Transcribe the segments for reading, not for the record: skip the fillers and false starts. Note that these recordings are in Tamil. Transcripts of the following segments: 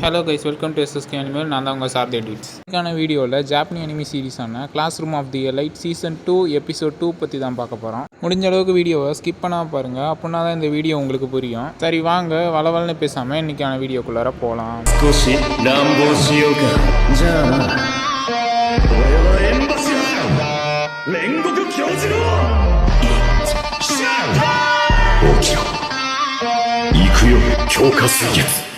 Hello guys, welcome to SSK animal. நான் தான் உங்கள் சார்தி எடிட்ஸ். இதுக்கான வீடியோவில் ஜாப்பனீஸ் அனிமி சீரிஸான classroom of the elite season 2 episode 2 பற்றி தான் பார்க்க போகிறோம். முடிஞ்ச அளவுக்கு வீடியோவை ஸ்கிப் பண்ணாமல் பாருங்கள், அப்படின்னா தான் இந்த வீடியோ உங்களுக்கு புரியும். சரி வாங்க, வளவலன்னு பேசாமல் இன்றைக்கான வீடியோக்குள்ளார போகலாம்.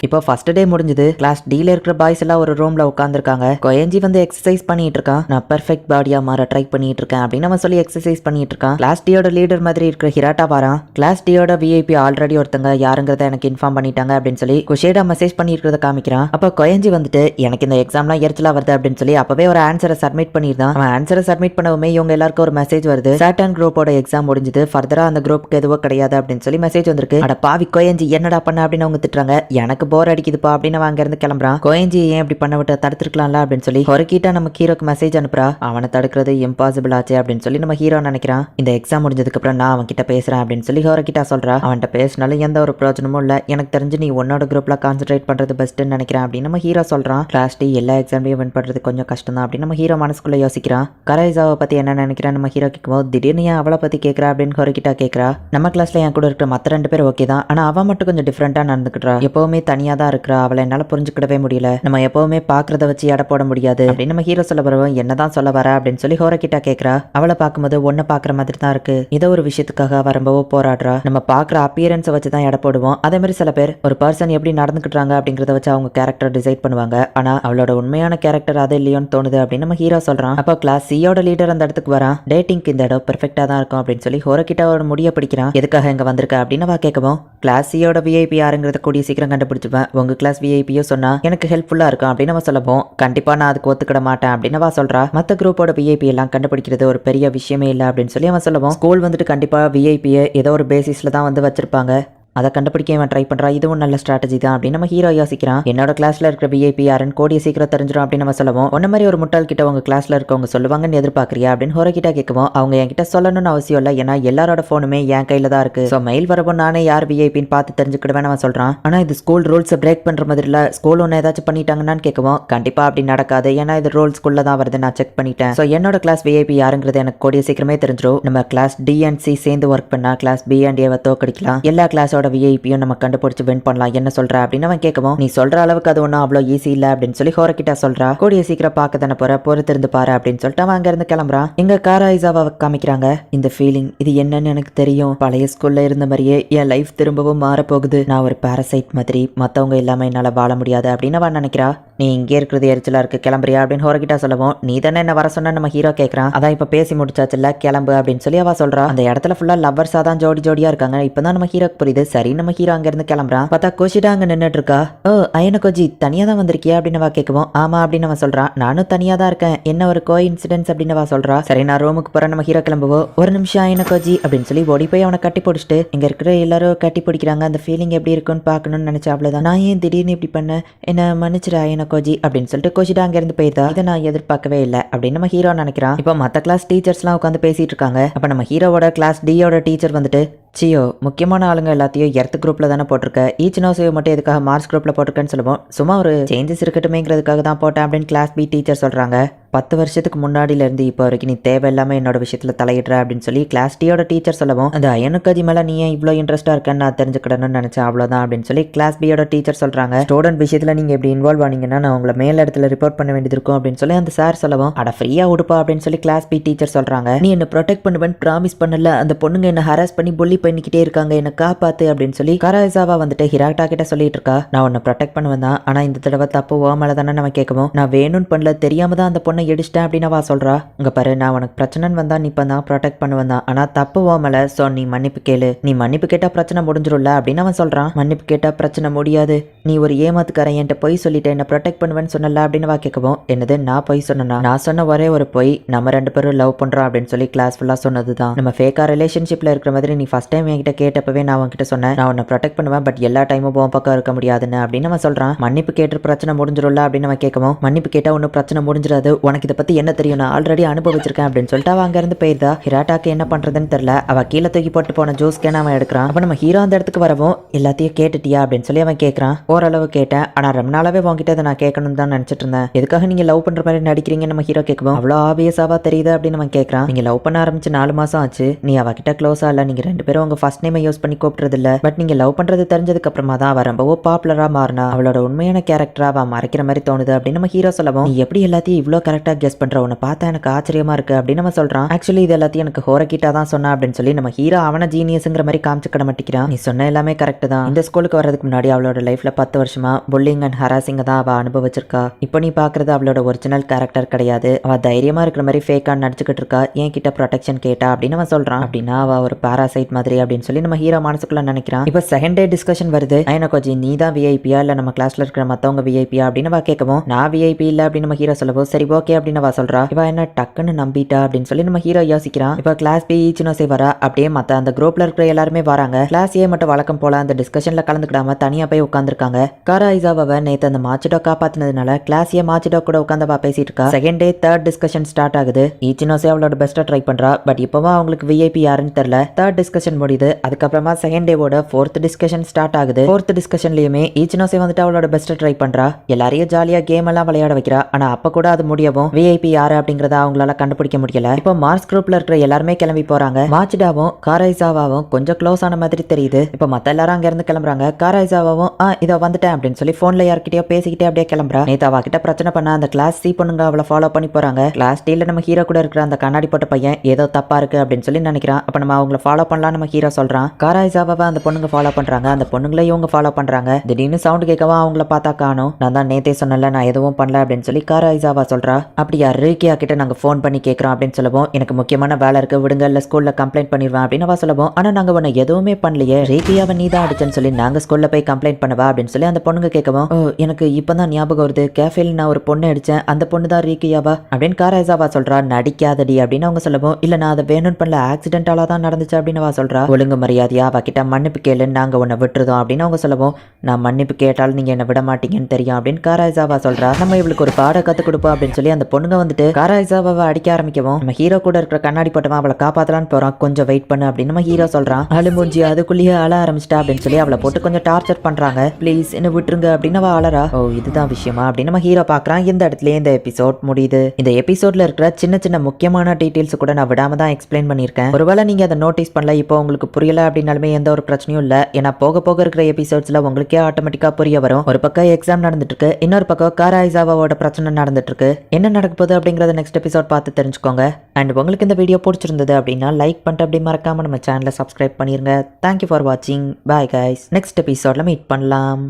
இப்போ ஃபர்ஸ்ட் டே முடிஞ்சது. கிளாஸ் டீல இருக்கிற பாய்ஸ் எல்லாம் ஒரு ரூம்ல உட்காந்துருக்காங்க. கொயஞ்சி வந்து எக்ஸசைஸ் பண்ணிட்டு இருக்கான். நான் பெர்ஃபெக்ட் பாடியா மாற ட்ரை பண்ணிட்டு இருக்கேன் அப்படின்னு அவன் சொல்லி எக்ஸசைஸ் பண்ணிட்டு இருக்கான். கிளாஸ் டியோட லீடர் மாதிரி இருக்கிற ஹிராட்டா வரான். கிளாஸ் டியோட விஐபி ஆல்ரெடி ஒருத்தங்க யாருங்கிறத எனக்கு இன்ஃபார்ம் பண்ணிட்டாங்க அப்படின்னு சொல்லி குஷேடா மெசேஜ் பண்ணிருக்கிறத காமிக்கிறான். அப்போ கொயஞ்சி வந்துட்டு எனக்கு இந்த எக்ஸாம்லாம் எரிச்சலா வருது அப்படின்னு சொல்லி அப்பவே ஒரு ஆன்சரை சப்மிட் பண்ணிருந்தான். அவன் ஆன்சரை சப்மிட் பண்ணவுமே இவங்க எல்லாருக்கும் ஒரு மெசேஜ் வருது. சாட்டன் குரூப்போட எக்ஸாம் முடிஞ்சது, ஃபர்தரா அந்த குரூப்புக்கு எதுவும் கிடையாது அப்படின்னு சொல்லி மெசேஜ் வந்திருக்கு. அட பாவி கொயஞ்சி, என்னடா பண்ண அப்படின்னு அவங்க திட்டுறாங்க. எனக்கு போர் அடிக்குதுப்பா அப்படின்னு அவன் அங்க இருந்து கிளம்புறான். கோயஞ்சி ஏன் இப்படி பண்ண விட்டு தடுத்துருக்கலாம்ல அப்படின்னு சொல்லி ஹொரகிட்டா நம்ம ஹீரோக்கு மெசேஜ் அனுப்புறா. அவனை தடுக்கிறது இம்பாசிபிள் ஆச்சு அப்படின்னு சொல்லி நம்ம ஹீரோ நினைக்கிறான். இந்த எக்ஸாம் முடிஞ்சதுக்கு அப்புறம் நான் அவன் கிட்ட பேசுறேன் அப்படின்னு சொல்லி ஹொரகிட்டா சொல்றா. அவன்கிட்ட பேசினாலும் எந்த ஒரு பிரயோஜனமும் இல்ல, எனக்கு தெரிஞ்சு நீ உன்னோட குரூப்ல கான்சென்ட்ரேட் பண்றது பெஸ்ட்னு நினைக்கிறேன் அப்படின்னு நம்ம ஹீரோ சொல்றான். கிளாஸ் டி எல்லா எக்ஸாம்லயும் வின் பண்றது கொஞ்சம் கஷ்டம் தான் அப்படின்னு நம்ம ஹீரோ மனசுக்குள்ள யோசிக்கிறான். கரைசாவை பத்தி என்ன நினைக்கிறான் நம்ம ஹீரோ கேட்கும்போது திடீர்னு ஏன் அவளை பத்தி கேட்கறா அப்படின்னு ஹொரகிட்டா கேட்கறா. நம்ம கிளாஸ்ல என் கூட இருக்கிற மற்ற 2 பேர் ஓகே தான், ஆனா அவன் மட்டும் கொஞ்சம் டிஃப்ரெண்டா நடந்துக்கிட்டா. எப்பவுமே தனியா தான் இருக்கிறா, அவளை என்னால புரிஞ்சுக்கிடவே முடியல. நம்ம எப்பவுமே பாக்குறத வச்சு எடை போட முடியாது அப்படின்னு நம்ம ஹீரோ சொல்ல வரவும் என்னதான் சொல்ல வர அப்படின்னு சொல்லி ஹொரகிட்டா கேட்கறா. அவளை பார்க்கும்போது ஒன்ன பாக்குற மாதிரி தான் இருக்கு. ஏதோ ஒரு விஷயத்துக்காக அவ ரொம்பவோ போராடுறா. நம்ம பாக்குற அப்பியரன்ஸை வச்சு தான் எடை போடுவோம். அதே மாதிரி சில பேர் ஒரு பர்சன் எப்படி நடந்துக்கிட்டாங்க அப்படிங்கறத வச்சு அவங்க கேரக்டர் டிசைட் பண்ணுவாங்க. ஆனா அவளோட உண்மையான கேரக்டர் அது இல்லையோன்னு தோணுது அப்படின்னு நம்ம ஹீரோ சொல்றான். அப்போ கிளாஸ் சியோட லீடர் அந்த இடத்துக்கு வரான். டேட்டிங்க்கு இந்த இடம் பெர்ஃபெக்டா தான் இருக்கும் அப்படின்னு சொல்லி ஹொரகிட்டாவோட முடிய பிடிக்கிறான். எதுக்காக இங்க வந்திருக்க அப்படின்னு அவ கேட்கவும் கிளாஸ் சியோட விஐபி யாருங்கிறத கூடிய சீக்கிரம் கண்டுபிடிச்சுப்பேன். உங்க கிளாஸ் விஐபியோ சொன்னா எனக்கு ஹெல்ப்ஃபுல்லா இருக்கும் அப்படின்னு அவன் சொல்லவும் கண்டிப்பா நான் அதுக்கு ஒத்துக்கிட மாட்டேன் அப்படின்னு அவ சொல்றா. மத்த குரூப்போட விஐபி எல்லாம் கண்டுபிடிக்கிறது ஒரு பெரிய விஷயமே இல்லை அப்படின்னு சொல்லி அவன் சொல்லவும் ஸ்கூல் வந்துட்டு கண்டிப்பா விஐபியை ஏதோ ஒரு பேசிஸ்ல தான் வந்து வச்சிருப்பாங்க, அதை கண்டுபிடிக்க இவன் ட்ரை பண்றா. இதுவும் நல்ல ஸ்ட்ராட்டஜி தான் அப்படின்னு நம்ம ஹீரோ யோசிக்கிறான். என்னோட கிளாஸ்ல இருக்கிற விஐபி யாருன்னு கூடிய சீக்கிரம் தெரிஞ்சிடும் அப்படின்னு நம்ம சொல்லவும் ஒன்ன மாதிரி ஒரு முட்டாள் கிட்ட உங்க கிளாஸ்ல இருக்கவங்க சொல்லுவாங்கன்னு எதிர்பார்க்கறியா அப்படின்னு ஹொரகிட்டா கேட்கவும் அவங்க என்கிட்ட சொல்லணும்னு அவசியம் இல்லை, ஏன்னா எல்லாரோட போனுமே என் கையில தான் இருக்கு. ஸோ மெயில் வரப்போ நானே யார் விஐபின்னு பார்த்து தெரிஞ்சுக்கிடுவேன் அவன் சொல்றான். ஆனா இது ஸ்கூல் ரூல்ஸை பிரேக் பண்ற மாதிரி இல்ல, ஸ்கூல் ஒன்று ஏதாச்சும் பண்ணிட்டாங்கன்னு கேட்கவும் கண்டிப்பா அப்படி நடக்காது, ஏன்னா இது ரூல் ஸ்கூல்ல தான் வருது, நான் செக் பண்ணிட்டேன். ஸோ என்னோட கிளாஸ் விஐபி யாருங்கிறது எனக்கு கூடிய சீக்கிரமே தெரிஞ்சிடும். நம்ம கிளாஸ் டி அண்ட் சி சேர்ந்து ஒர்க் பண்ணா கிளாஸ் பி அண்ட் ஏவை தோக்கடிக்கலாம், எல்லா கிளாஸோட விஐபியும் நம்ம கண்டுபிடிச்சு வின் பண்ணலாம், என்ன சொல்ற அப்படின்னு அவன் கேட்கவும் நீ சொல்ற அளவுக்கு அது ஒன்றும் அவ்வளோ ஈஸி இல்லை அப்படின்னு சொல்லி ஹொரகிட்டா சொல்றா. கூடிய சீக்கிரம் பார்க்க தானே போற, பொறுத்திருந்து பாரு அப்படின்னு சொல்லிட்டு அவன் அங்க இருந்து கிளம்புறான். எங்க காராயிசாவை காமிக்கிறாங்க. இந்த ஃபீலிங் இது என்னன்னு எனக்கு தெரியும், பழைய ஸ்கூல்ல இருந்த மாதிரியே என் லைஃப் திரும்பவும் மாறப்போகுது, நான் ஒரு பாரசைட் மாதிரி மற்றவங்க இல்லாம என்னால வாழ முடியாது அப்படின்னு அவன் நினைக்கிறா. நீ இங்கே இருக்கிறது எரிச்சலா இருக்கு, கிளம்புறியா அப்படின்னு ஹொரகிட்டா சொல்லவும் நீ தானே என்ன வர சொன்ன நம்ம ஹீரோ கேட்கறான். அதான் இப்ப பேசி முடிச்சாச்சுல்ல, கிளம்பு அப்படின்னு சொல்லி அவ சொல்றா. அந்த இடத்துல ஃபுல்லா லவ்வர்ஸா தான் ஜோடி ஜோடியா இருக்காங்க. இப்பதான் நம்ம ஹீரோக்கு புரியுது. சரி நம்ம ஹீரோ அங்க இருந்து கிளம்புறான். பார்த்தா கோஷிடா அங்க நின்னுட்டு இருக்கா. ஓ அயன கோஜி தனியா தான் வந்திருக்கியா அப்படின்னு அவ கேட்கவும் ஆமா அப்படின்னு அவன் சொல்றான். நானும் தனியா தான் இருக்கேன், என்ன ஒரு கோ இன்சிடென்ஸ் அப்படின்னு அவ சொல்றா. சரி நான் ரூமுக்கு போறேன் நம்ம ஹீரோ கிளம்புவோ ஒரு நிமிஷம் அயன கோஜி அப்படின்னு சொல்லி ஓடி போய் அவனை கட்டி பிடிச்சிட்டு இங்க இருக்கிற எல்லாரும் கட்டி பிடிக்கிறாங்க. அந்த ஃபீலிங் எப்படி இருக்குன்னு பாக்கணும்னு நினைச்சா அவ்வளவுதான், நான் ஏன் திடீர்னு இப்படி பண்ண, என்ன மன்னிச்சிரு அயன கோஜி அப்படின்னு சொல்லிட்டு கோஷிடா அங்க இருந்து போயிருந்தா. இதை நான் எதிர்பார்க்கவே இல்லை அப்படின்னு நம்ம ஹீரோ நினைக்கிறான். இப்போ மற்ற கிளாஸ் டீச்சர்ஸ் எல்லாம் உட்காந்து பேசிட்டு இருக்காங்க. அப்ப நம்ம ஹீரோவோட கிளாஸ் டியோட டீச்சர் வந்துட்டு சியோ முக்கியமான ஆளுங்க எல்லாத்தையும் எர்த் குரூப்ல தானே போட்டிருக்க, ஈச் நோ சேவ் மட்டும் எதுக்காக மார்ஸ் குரூப்ல போட்டிருக்கேன்னு சொல்லுவோம், சும்மா ஒரு சேஞ்சஸ் இருக்கட்டுமேங்கிறதுக்காக தான் போட்டேன் அப்படின்னு கிளாஸ் பி டீச்சர் சொல்றாங்க. 10 வருஷத்துக்கு முன்னாடில இருந்து இப்போ வரைக்கும் நீ தேவையில்லாம என்னோட விஷயத்துல தலையிடுற அப்படின்னு சொல்லி கிளாஸ் டியோட டீச்சர் சொல்லவும் அந்த அயனுக்கதி மேல நீ ஏன் இவ்வளோ இன்ட்ரெஸ்டா இருக்கேன்னு நான் தெரிஞ்சுக்கிடணும்னு நினைச்சேன், அவ்வளவுதான் அப்படின்னு சொல்லி கிளாஸ் பியோட டீச்சர் சொல்றாங்க. ஸ்டூடெண்ட் விஷயத்துல நீங்க எப்படி இன்வால்வ் ஆனீங்கன்னா நான் உங்களை மேல இடத்துல ரிப்போர்ட் பண்ண வேண்டியது இருக்கும் அப்படின்னு சொல்லி அந்த சார் சொல்லவும் அட ஃப்ரீயா உடுப்பா அப்படின்னு சொல்லி கிளாஸ் பி டீச்சர் சொல்றாங்க. நீ என்ன ப்ரொடெக்ட் பண்ணுவேன்னு ப்ராமிஸ் பண்ணல, அந்த பொண்ணுங்க என்ன ஹராஸ் பண்ணி புள்ளி பண்ணிக்கிட்டே இருக்காங்க, என்ன காப்பாத்து அப்படின்னு சொல்லி கராய்சாவா வந்துட்டு ஹிராட்டா கிட்ட சொல்லிட்டு இருக்கா. நான் உன்னை ப்ரொடெக்ட் பண்ணுவேன் தான், ஆனா இந்த தடவை தப்பு ஓ மேல தானே நம்ம கேட்கவும் நான் வேணும்னு பண்ணல, தெரியாம தான் அந்த பொண்ணை எடுச்சிட்டேன் அப்படின்னு சொல்றா. உங்க பாரு நான் உனக்கு பிரச்சனைன்னு வந்தா நீ இப்ப தான் ப்ரொடெக்ட் பண்ணுவேன் தான், ஆனா தப்பு ஓ மேல, சோ நீ மன்னிப்பு கேளு, நீ மன்னிப்பு கேட்டா பிரச்சனை முடிஞ்சிரும்ல அப்படின்னு அவன் சொல்றான். மன்னிப்பு கேட்டா பிரச்சனை முடியாது, நீ ஒரு ஏமாத்துக்காரன், என்கிட்ட பொய் சொல்லிட்டு என்ன ப்ரொடெக்ட் பண்ணுவேன்னு சொன்னல அப்படின்னு கேட்கவும் என்னது நான் பொய் சொன்னா, நான் சொன்ன ஒரே ஒரு பொய் நம்ம 2 பேரும் லவ் பண்றோம் அப்படின்னு சொல்லி கிளாஸ் ஃபுல்லா சொன்னதுதான், நம்ம ஃபேக்கா ரிலேஷன்ஷிப்ல இருக்கிற மாதிரி நீ ஃபர்ஸ்ட் டைம் என்கிட்ட கேட்டப்பவே நான் உன்கிட்ட சொன்னேன் நான் உன்னை ப்ரொடெக்ட் பண்ணுவேன், பட் எல்லா டைமும் உன் பக்கம் இருக்க முடியாதுன்னு அப்படின்னு அவன் சொல்றான். மன்னிப்பு கேட்டு பிரச்சனை முடிஞ்சிடும்ல அப்படின்னு அவன் கேட்கவும், மன்னிப்பு கேட்டா ஒன்னும் பிரச்சனை முடிஞ்சிடாது, உனக்கு இதை பத்தி என்ன தெரியும், நான் ஆல்ரெடி அனுபவிச்சிருக்கேன் அப்படின்னு சொல்லிட்டு அவன் அங்க இருந்து போயிருந்தா. ஹிராட்டாக்கு என்ன பண்றதுன்னு தெரியல. அவ கீழே தூக்கி போட்டு போன ஜூஸ் கேன் அவன் எடுக்கிறான். அப்ப நம்ம ஹீரோ அந்த இடத்துக்கு வரவும் எல்லாத்தையும் கேட்டுட்டியா அப்படின்னு சொல்லி அவன் கேட்கறான். ஓரளவு கேட்டேன், ஆனா ரொம்ப நாளாவே உங்ககிட்ட அதை நான் கேட்கணும்னு தான் நினைச்சிட்டு இருந்தேன், எதுக்காக நீங்க லவ் பண்ற மாதிரி நடிக்கிறீங்கன்னு நம்ம ஹீரோ கேட்கவும், அவ்வளோ ஆபியஸாவா தெரியுது அப்படின்னு அவன் கேட்கறான். நீங்க லவ் பண்ண ஆரம்பிச்சு 4 மாசம் ஆச்சு, நீ அவகிட்ட க்ளோஸா இல்ல, நீங்க 2 பேரும் உங்க ஃபர்ஸ்ட் நேமை யூஸ் பண்ணி கூப்பிடுறது இல்ல, பட் நீங்க லவ் பண்றது தெரிஞ்சதுக்கு அப்புறமா தான் அவ ரொம்பவோ பாப்புலரா மாறினா, அவளோட உண்மையான கேரக்டரா அவ மறைக்கிற மாதிரி தோணுது அப்படின்னு நம்ம ஹீரோ சொல்லவும், நீ எப்படி எல்லாத்தையும் இவ்வளோ கரெக்டா கெஸ் பண்ற, உன்னை பார்த்தா எனக்கு ஆச்சரியமா இருக்கு அப்படின்னு நம்ம சொல்றான். ஆக்சுவலி இது எல்லாத்தையும் எனக்கு ஹோரகிட்டா தான் சொன்னா அப்படின்னு சொல்லி நம்ம ஹீரோ அவன ஜீனியஸ்ங்கிற மாதிரி காமிச்சுக்கிட மாட்டேங்கிறான். நீ சொன்ன எல்லாமே கரெக்ட் தான், இந்த ஸ்கூலுக்கு வரதுக்கு முன்னாடி அவளோட லைஃப்ல 10 வருஷமா புல்லிங் அண்ட் ஹராசிங்க தான் அவ அனுபவிச்சிருக்கா. இப்போ நீ பாக்குறது அவளோட ஒரிஜினல் கேரக்டர் கிடையாது, அவ தைரியமா இருக்கிற மாதிரி ஃபேக்கா நடிச்சுக்கிட்டு இருக்கா, என் கிட்ட ப்ரொடெக்ஷன் கேட்டா அப்படின்னு அவன் சொல்றான். அப்படின்னா அவ ஒரு பாராசைட் மாதிரி அப்படின்னு சொல்லி நம்ம ஹீரோ மனசுக்குள்ள நினைக்கிறான். இப்போ செகண்ட் டே டிஸ்கஷன் வருது. ஐனகோஜி நீ தான் விஐபியா இல்ல நம்ம கிளாஸ்ல இருக்கிற மத்தவங்க விஐபியா அப்படின்னு அவ கேட்கவும், நான் விஐபி இல்ல அப்படின்னு நம்ம ஹீரோ சொல்லவும், சரி ஓகே அப்படின்னு அவ சொல்றா. இவ என்ன டக்குன்னு நம்பிட்டா அப்படின்னு சொல்லி நம்ம ஹீரோ யோசிக்கிறான். இப்போ கிளாஸ் பி ஈச்சினோசே வரா, அப்படியே மத்த அந்த குரூப்ல இருக்கிற எல்லாருமே வராங்க. கிளாஸ் ஏ மட்டும் வழக்கம் போல அந்த டிஸ்கஷன்ல கலந்துக்கிடாம தனியா போய் உட்காந்துருக்காங்க. காரா ஐசாவை நேத்து அந்த மாச்சிடோ காப்பாத்தினதுனால கிளாஸ் ஏ மாச்சிடோ கூட உட்காந்தவா பேசிட்டு இருக்கா. Second day third discussion start ஆகுது. ஈச்சினோசே அவளோட பெஸ்ட்டா ட்ரை பண்றா, பட் இப்பவும் அவங்களுக்கு விஐபி யாருன்னு தெரியல. தேர்ட் டிஸ்கஷன் முடியுது. அதுக்கப்புறமா செகண்ட் டேவோட ஃபோர்த் டிஸ்கஷன் ஸ்டார்ட் ஆகுது. ஃபோர்த் டிஸ்கஷன்லயுமே ஈச்சினோசே வந்துட்டு அவளோட பெஸ்ட்டை ட்ரை பண்றா, எல்லாரையும் ஜாலியா கேம் எல்லாம் விளையாட வைக்கிறா. ஆனா அப்ப கூட அது முடியவும் விஐபி யாரு அப்படிங்கறத அவங்களால கண்டுபிடிக்க முடியல. இப்போ மார்ஸ் குரூப்ல இருக்கிற எல்லாருமே கிளம்பி போறாங்க. மாச்சிடாவும் காரைசாவாவும் கொஞ்சம் க்ளோஸ் ஆன மாதிரி தெரியுது. இப்போ மத்த எல்லாரும் அங்க இருந்து கிளம்புறாங்க. காரைசாவாவும் இதோ வந்துட்டேன் அப்படின்னு சொல்லி போன்ல யார்கிட்டயோ பேசிக்கிட்டே அப்படியே கிளம்புறா. நேத்து அவ கிட்ட பிரச்சனை பண்ண அந்த கிளாஸ் சி பொண்ணுங்க அவளை ஃபாலோ பண்ணி போறாங்க. கிளாஸ் டீல நம்ம ஹீரோ கூட இருக்கிற அந்த கண்ணாடி போட்ட பையன் ஏதோ தப்பா இருக்கு அப்படின்னு சொல்லி நினைக்கிறான். அப்ப நம்ம அவங்கள ஃபாலோ பண்ணலாம் நம்ம ஹீரோ சொல்றான். காரைசாவாவை அந்த பொண்ணுங்க ஃபாலோ பண்றாங்க, அந்த பொண்ணுங்களை இவங்க ஃபாலோ பண்றாங்க. திடீர்னு சவுண்ட் கேட்கவா அவங்கள பார்த்தா காணோம். நான் தான் நேத்தே சொன்னல நான் எதுவும் பண்ணல அப்படின்னு சொல்லி காரைசாவா சொல்றா. அப்படியா ரீக்கியா கிட்ட நாங்க ஃபோன் பண்ணி கேட்கறோம் அப்படின்னு சொல்லவும், எனக்கு முக்கியமான வேலை இருக்கு விடுங்க, இல்ல ஸ்கூல்ல கம்ப்ளைண்ட் பண்ணிடுவேன் அப்படின்னு அவ சொல்லவும், ஆனா நாங்க உன்னை எதுவுமே பண்ணலையே, ரீக்கியாவை நீ தான் அடிச்சேன்னு சொல்லி நாங்க ஸ்கூல்ல போய் கம்ப்ளைண்ட் பண்ணவா அப்படின்னு சொல்லி அந்த பொண்ணுங்க கேட்கவும், ஓ எனக்கு இப்பதான் ஞாபகம் வருது, கேஃபேல நான் ஒரு பொண்ணு அடிச்சேன், அந்த பொண்ணு தான் ரீக்கியாவா அப்படின்னு காரைசாவா சொல்றா. நடிக்காதடி அப்படின்னு அவங்க சொல்லவும், இல்ல நான் அதை வேணும்னு பண்ணல, ஆக்சிடென்டாலா தான் நடந்துச்சு அப்படின்னு அவ சொல்றா. ஒழுங்கு மரியாதையா அவ கிட்ட மன்னிப்பு கேளுன்னு நாங்க உன்னை விட்டுருதோம் அப்படின்னு அவங்க சொல்லவும், நான் மன்னிப்பு கேட்டாலும் நீங்க என்ன விட மாட்டீங்கன்னு தெரியும் அப்படின்னு காரைசாவா சொல்றா. நம்ம இவளுக்கு ஒரு பாடம் கத்து கொடுப்போம் அப்படின்னு சொல்லி அந்த பொண்ணுங்க வந்துட்டு காரைசாவாவை அடிக்க ஆரம்பிக்கவும், நம்ம ஹீரோ கூட இருக்கிற கண்ணாடி போட்டவன் அவளை காப்பாத்தலான்னு போறான், கொஞ்சம் வெயிட் பண்ணு அப்படின்னு நம்ம ஹீரோ சொல்றான். அழும்பூஞ்சி அதுக்குள்ளேயே அழ ஆரம்பிச்சிட்டா அப்படின்னு சொல்லி அவளை போட்டு கொஞ்சம் டார்ச்சர் பண்றாங்க. ப்ளீஸ் என்ன விட்டுருங்க அப்படின்னு அவ அழறா. ஓ இதுதான் விஷயமா அப்படின்னு நம்ம ஹீரோ பாக்குறான். இந்த இடத்துல இந்த எபிசோட் முடியுது. இந்த எபிசோட்ல இருக்கிற சின்ன சின்ன முக்கியமான டீடைல்ஸ் கூட நான் விடாம தான் எக்ஸ்பிளைன் பண்ணிருக்கேன். ஒருவேளை நீங்க அதை நோட்டீஸ் பண்ணல, இப்போ உங்களுக்கு புரியல அப்படின்னாலுமே எந்த ஒரு பிரச்சனையும் இல்ல, ஏன்னா போக போக இருக்கிற எபிசோட்ஸ்ல உங்களுக்கே ஆட்டோமேட்டிக்கா புரிய வரும். ஒரு பக்கம் எக்ஸாம் நடந்துட்டு இருக்கு, இன்னொரு பக்கம் காரைசாவாவோட பிரச்சனை நடந்துட்டு இருக்கு. என்ன நடக்க போகுது அப்படிங்கறத நெக்ஸ்ட் எபிசோட் பார்த்து தெரிஞ்சுக்கோங்க. அண்ட் உங்களுக்கு இந்த வீடியோ பிடிச்சிருந்தது அப்படின்னா லைக் பண்ணிட்டு அப்படி மறக்காம நம்ம சேனலை சப்ஸ்கிரைப் பண்ணிருங்க. தேங்க்யூ ஃபார் வாட்சிங். Bye guys. நெக்ஸ்ட் எபிசோட்ல மீட் பண்ணலாம்.